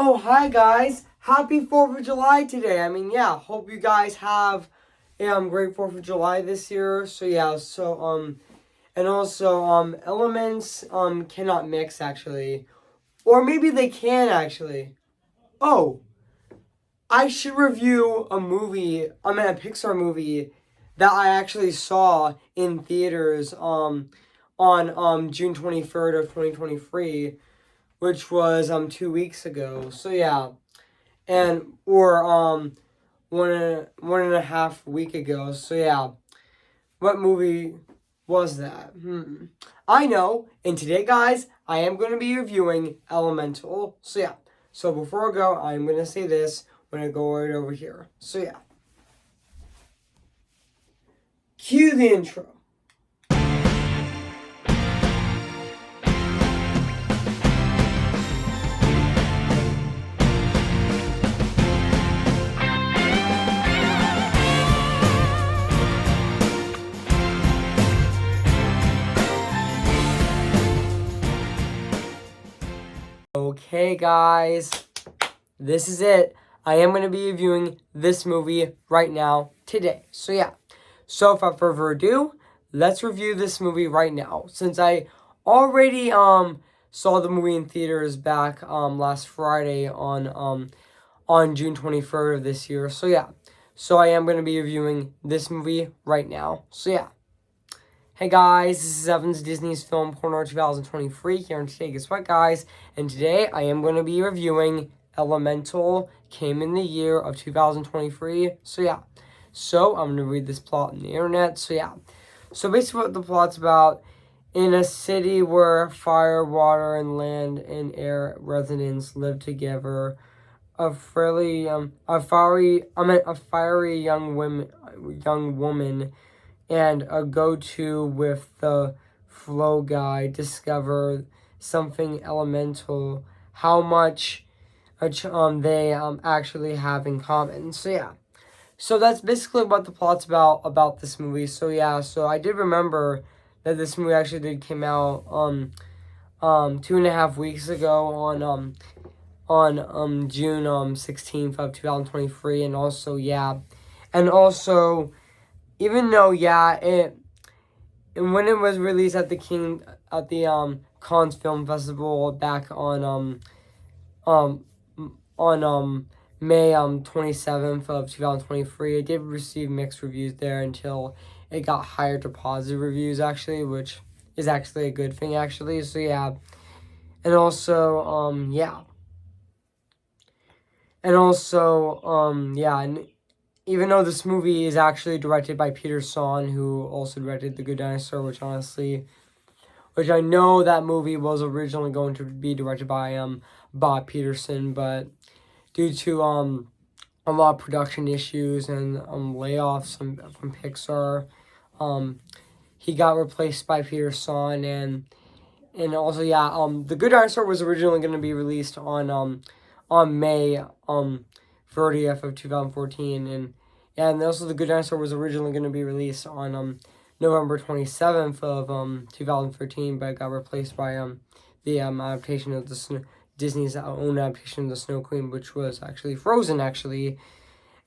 Oh, hi guys. Happy 4th of July today. Hope you guys have a great 4th of July this year. Elements cannot mix actually. Or maybe they can actually. Oh, I should review a Pixar movie that I actually saw in theaters on June 23rd of 2023, which was 2 weeks ago. So yeah. And or one and a half week ago. So yeah, what movie was that? I know. And today, guys, I am going to be reviewing Elemental. So yeah. So before I go, I'm going to say this when I go right over here. So yeah. Cue the intro. Okay, guys, this is it. I am going to be reviewing this movie right now, today. So yeah, so without further ado, let's review this movie right now. Since I already saw the movie in theaters back last Friday on June 23rd of this year. So yeah, so I am going to be reviewing this movie right now. So yeah. Hey guys, this is Evan's Disney's Film Corner 2023 here, and today, guess what guys? And today I am going to be reviewing Elemental, came in the year of 2023, so yeah. So I'm going to read this plot on the internet, so yeah. So basically what the plot's about, in a city where fire, water, and land and air residents live together, a fiery young woman and a go-to with the flow guy discover something elemental, how much they actually have in common. So yeah, so that's basically what the plot's about this movie. So yeah, so I did remember that this movie actually did came out 2.5 weeks ago on June 16th of 2023, and also yeah, and also even though and when it was released at the Cannes Film Festival back on May 27th of 2023, it did receive mixed reviews there until it got higher to positive reviews actually, which is actually a good thing actually. So yeah, and also and even though this movie is actually directed by Peter Sohn, who also directed The Good Dinosaur, which I know that movie was originally going to be directed by Bob Peterson, but due to a lot of production issues and layoffs from Pixar, he got replaced by Peter Sohn, and also The Good Dinosaur was originally going to be released on May 30th of 2014, and also The Good Dinosaur was originally going to be released on November 27th of 2013, but got replaced by the adaptation of Disney's own adaptation of the Snow Queen, which was actually Frozen actually.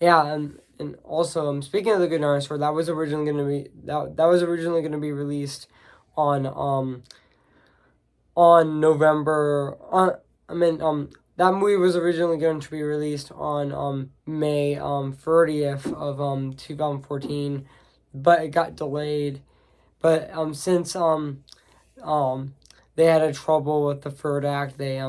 Yeah, and also speaking of The Good Dinosaur, that was originally going to be that was originally going to be released on November that movie was originally going to be released on May 30th of 2014, but it got delayed. But since they had a trouble with the third act, they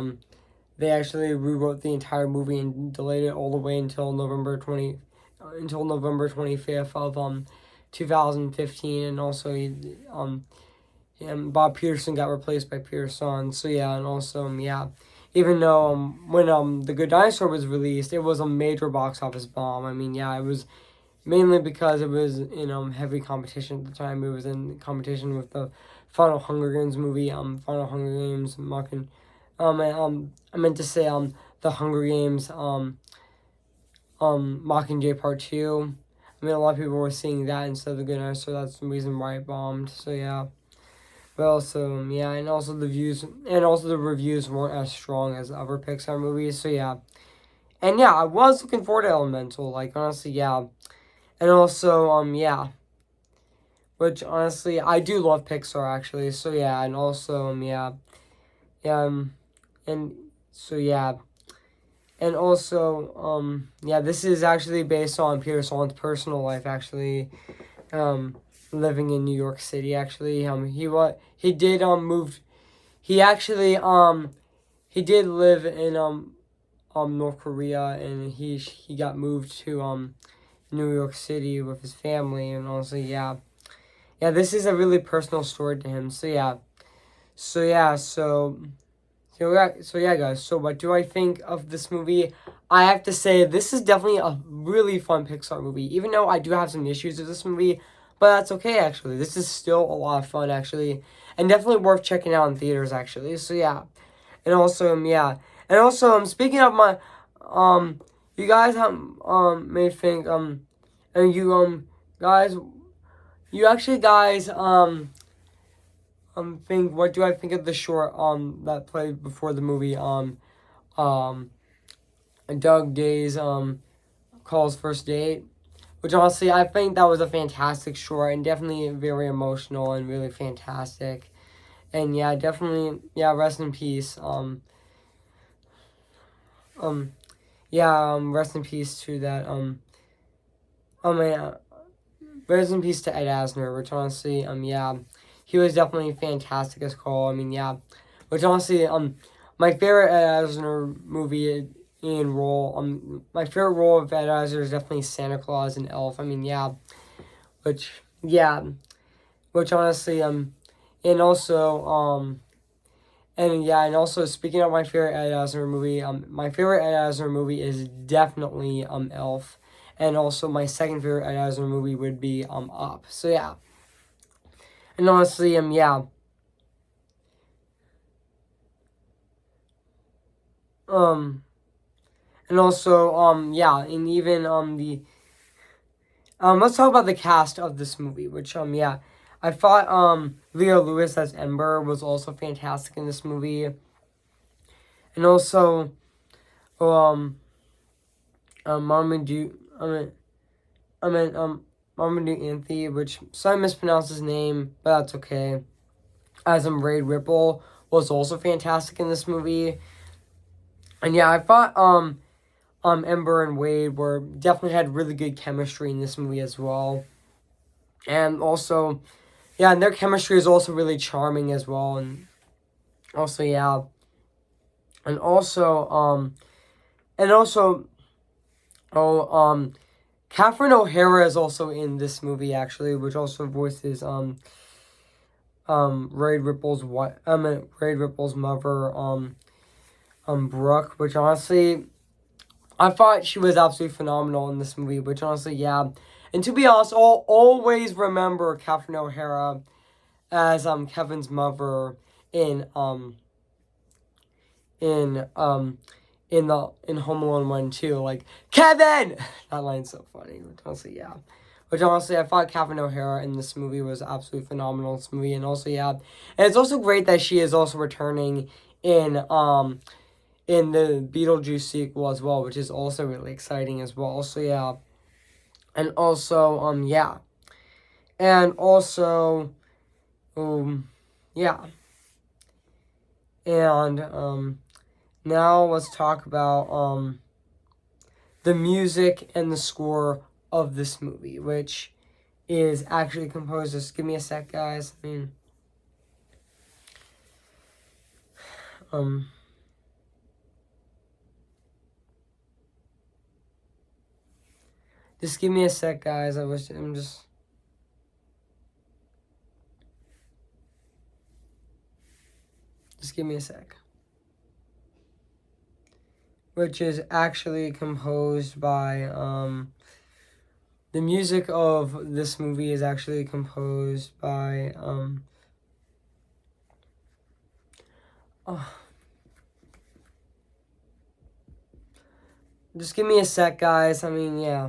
actually rewrote the entire movie and delayed it all the way until November 25th of 2015, and also and Bob Peterson got replaced by Peter Sohn. So yeah, and also even though when The Good Dinosaur was released, it was a major box office bomb. It was mainly because it was in heavy competition at the time. It was in competition with the final Hunger Games movie, Final Hunger Games I meant to say the Hunger Games Mockingjay Part 2. A lot of people were seeing that instead of The Good Dinosaur, so that's the reason why it bombed. So yeah. But also, yeah, and also the reviews weren't as strong as other Pixar movies. So yeah, and yeah, I was looking forward to Elemental. Like honestly, yeah, and also, yeah, which honestly I do love Pixar actually. So yeah, and also, yeah, yeah, and so yeah, and also, yeah, this is actually based on Peter Solon's personal life actually. Um, living in New York City actually. He did move. He actually he did live in North Korea, and he got moved to New York City with his family, and also yeah, yeah, this is a really personal story to him. So yeah, so yeah, so yeah, guys. So what do I think of this movie? I have to say this is definitely a really fun Pixar movie, even though I do have some issues with this movie, but that's okay actually. This is still a lot of fun actually, and definitely worth checking out in theaters actually. So yeah. And also, yeah. And also, speaking of my, you guys have, may think, and you, guys, you actually, guys, think, what do I think of the short, that played before the movie, um, Doug Day's, Call's First Date? Which honestly, I think that was a fantastic short and definitely very emotional and really fantastic. And yeah, definitely, yeah, rest in peace, um, yeah, rest in peace to that, yeah, rest in peace to Ed Asner, which honestly, yeah, he was definitely fantastic as Cole. I mean, yeah, which honestly, my favorite Ed Asner movie in role, my favorite role of Ed Asner is definitely Santa Claus and Elf. I mean, yeah, which, yeah, which honestly, and also, and yeah, and also speaking of my favorite Ed Asner movie, my favorite Ed Asner movie is definitely Elf, and also my second favorite Ed Asner movie would be Up. So yeah, and honestly, yeah, um, and also yeah, and even the let's talk about the cast of this movie, which yeah, I thought Leo Lewis as Ember was also fantastic in this movie, and also Marmaduke, Marmaduke Anthony, which some mispronounced his name, but that's okay. As Ray Ripple was also fantastic in this movie. And yeah, I thought Ember and Wade were definitely had really good chemistry in this movie as well. And also, yeah, and their chemistry is also really charming as well. And also, yeah. And also, oh, Catherine O'Hara is also in this movie actually, which also voices Ray Ripple's what Ray Ripple's mother Brooke, which honestly I thought she was absolutely phenomenal in this movie, which honestly yeah. And to be honest, I'll always remember Catherine O'Hara as Kevin's mother in in um in Home Alone 1 too. Like, Kevin! That line's so funny. Which honestly, yeah. Which honestly, I thought Catherine O'Hara in this movie was absolutely phenomenal in this movie. And also, yeah. And it's also great that she is also returning in the Beetlejuice sequel as well, which is also really exciting as well. So yeah. And also, yeah. And also, yeah. And now let's talk about the music and the score of this movie, which is actually composed. Just give me a sec, guys. I mean, um, just give me a sec, guys. Just give me a sec. Which is actually composed by, the music of this movie is actually composed by, oh, just give me a sec, guys. I mean, yeah.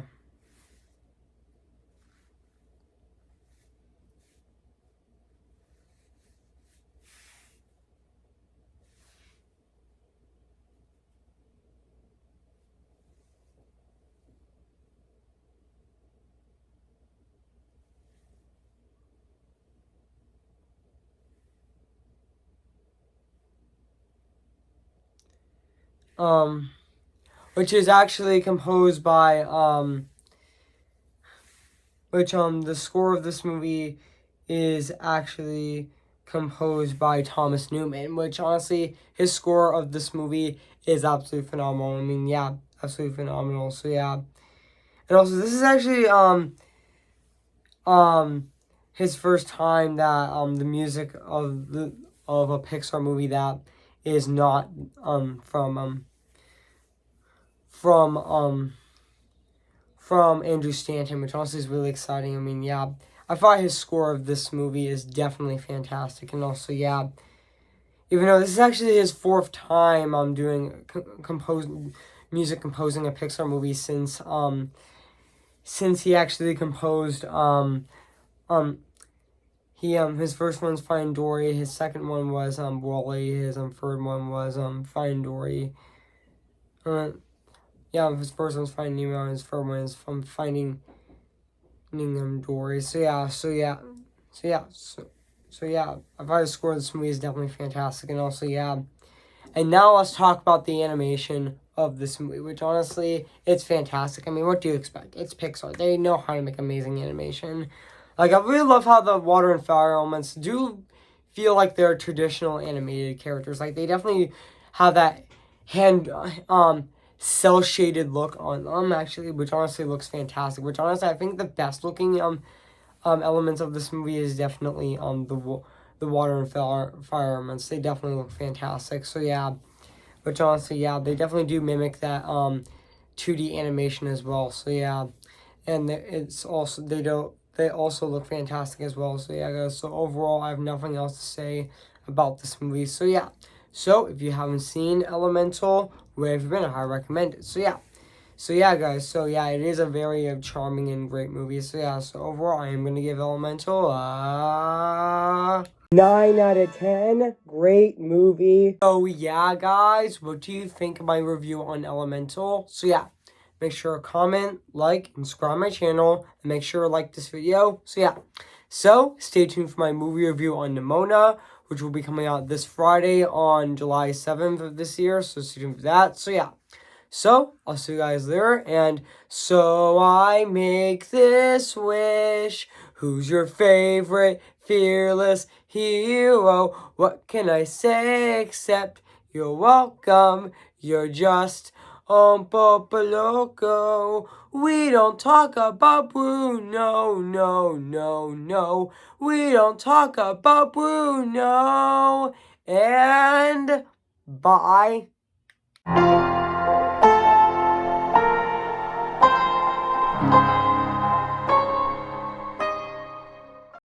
which is actually composed by the score of this movie is actually composed by Thomas Newman, which honestly, his score of this movie is absolutely phenomenal. I mean, yeah, absolutely phenomenal. So yeah. And also this is actually his first time that the music of a Pixar movie that is not from Andrew Stanton, which also is really exciting. I mean, yeah, I thought his score of this movie is definitely fantastic, and also, yeah, even though this is actually his fourth time doing composing a Pixar movie since he actually composed his first one's Finding Dory, his second one was Wall-E, his third one was Finding Dory. Yeah, his first one's Finding Nemo, and his third one is from Finding Dory. So yeah, I thought the score of this movie is definitely fantastic, and also yeah. And now let's talk about the animation of this movie, which honestly, it's fantastic. I mean, what do you expect? It's Pixar. They know how to make amazing animation. Like, I really love how the water and fire elements do feel like they're traditional animated characters. Like, they definitely have that cell shaded look on them, actually, which honestly looks fantastic. Which honestly, I think the best looking elements of this movie is definitely the water and fire elements. They definitely look fantastic. So yeah, which honestly, yeah, they definitely do mimic that 2D animation as well. So yeah, and it's also they also look fantastic as well. So yeah, guys. So overall, I have nothing else to say about this movie. So yeah. So if you haven't seen Elemental, where have you been? I recommend it. So yeah. So yeah, guys. So yeah, it is a very charming and great movie. So yeah. So overall, I am gonna give Elemental 9 out of 10. Great movie. So yeah, guys, what do you think of my review on Elemental? So yeah, make sure to comment, like, and subscribe my channel, and make sure to like this video. So yeah, so stay tuned for my movie review on Nimona, which will be coming out this Friday on July 7th of this year. So stay tuned for that. So yeah. So, I'll see you guys later, and so I make this wish. Who's your favorite fearless hero? What can I say except you're welcome? You're just Popo Loco. We don't talk about Bruno, no, no, no. We don't talk about Bruno. And bye.